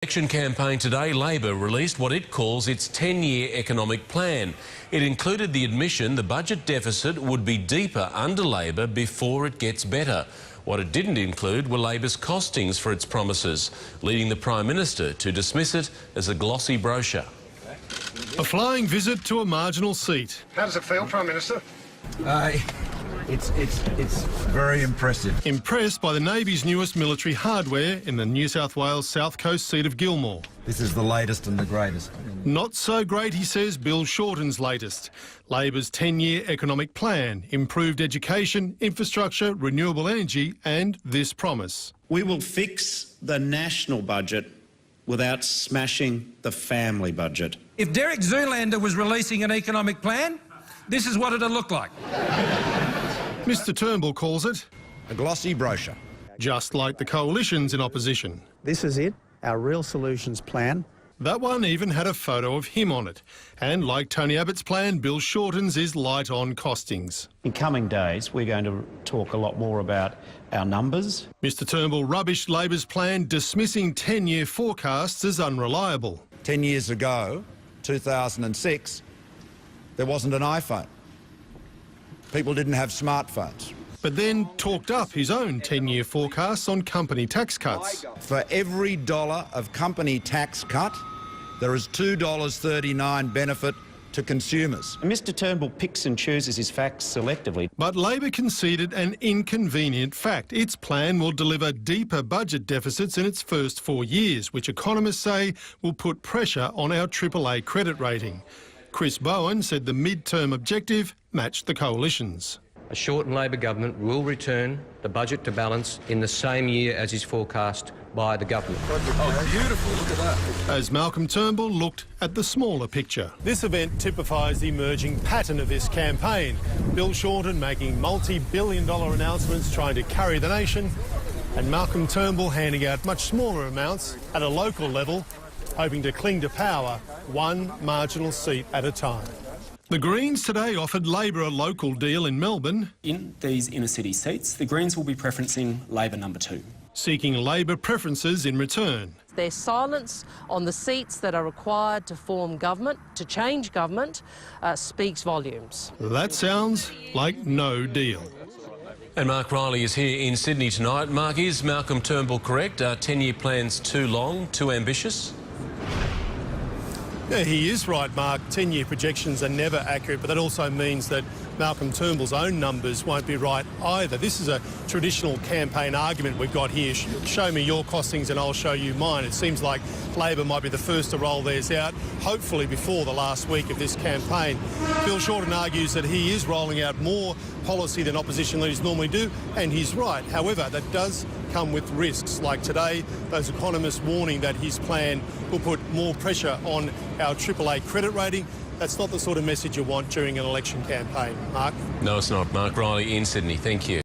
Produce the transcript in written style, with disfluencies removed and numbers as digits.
Election campaign today, Labor released what it calls its 10-year economic plan. It included the admission the budget deficit would be deeper under Labor before it gets better. What it didn't include were Labor's costings for its promises, leading the Prime Minister to dismiss it as a glossy brochure. A flying visit to a marginal seat. How does it feel, Prime Minister? It's very impressive. Impressed by the Navy's newest military hardware in the New South Wales South Coast seat of Gilmore. This is the latest and the greatest. Not so great, he says, Bill Shorten's latest. Labor's 10-year economic plan, improved education, infrastructure, renewable energy and this promise. We will fix the national budget without smashing the family budget. If Derek Zoolander was releasing an economic plan, this is what it'd look like. Mr Turnbull calls it A glossy brochure. just like the coalitions in opposition. This is it, our Real Solutions plan. That one even had a photo of him on it. And like Tony Abbott's plan, Bill Shorten's is light on costings. In coming days, we're going to talk a lot more about our numbers. Mr Turnbull rubbished Labor's plan, dismissing 10-year forecasts as unreliable. 10 years ago, 2006, there wasn't an iPhone. People didn't have smartphones. But then talked up his own 10-year forecasts on company tax cuts. For every dollar of company tax cut, there is $2.39 benefit to consumers. Mr Turnbull picks and chooses his facts selectively. But Labor conceded an inconvenient fact. Its plan will deliver deeper budget deficits in its first 4 years, which economists say will put pressure on our AAA credit rating. Chris Bowen said the mid-term objective matched the coalition's. A Shorten Labor government will return the budget to balance in the same year as is forecast by the government. Oh, beautiful. Look at that. As Malcolm Turnbull looked at the smaller picture. This event typifies the emerging pattern of this campaign. Bill Shorten making multi-billion-dollar announcements trying to carry the nation, and Malcolm Turnbull handing out much smaller amounts at a local level, hoping to cling to power one marginal seat at a time. The Greens today offered Labor a local deal in Melbourne. In these inner city seats, the Greens will be preferencing Labor number 2. Seeking Labor preferences in return. Their silence on the seats that are required to form government, to change government, speaks volumes. That sounds like no deal. And Mark Riley is here in Sydney tonight. Mark, is Malcolm Turnbull correct? Are 10-year plans too long, too ambitious? Yeah, he is right, Mark. 10-year projections are never accurate, but that also means that Malcolm Turnbull's own numbers won't be right either. This is a traditional campaign argument we've got here. Show me your costings and I'll show you mine. It seems like Labor might be the first to roll theirs out, hopefully before the last week of this campaign. Bill Shorten argues that he is rolling out more policy than opposition leaders normally do, and he's right. However, that does come with risks, like today, those economists warning that his plan will put more pressure on our AAA credit rating. That's not the sort of message you want during an election campaign. Mark? No, it's not. Mark Riley in Sydney. Thank you.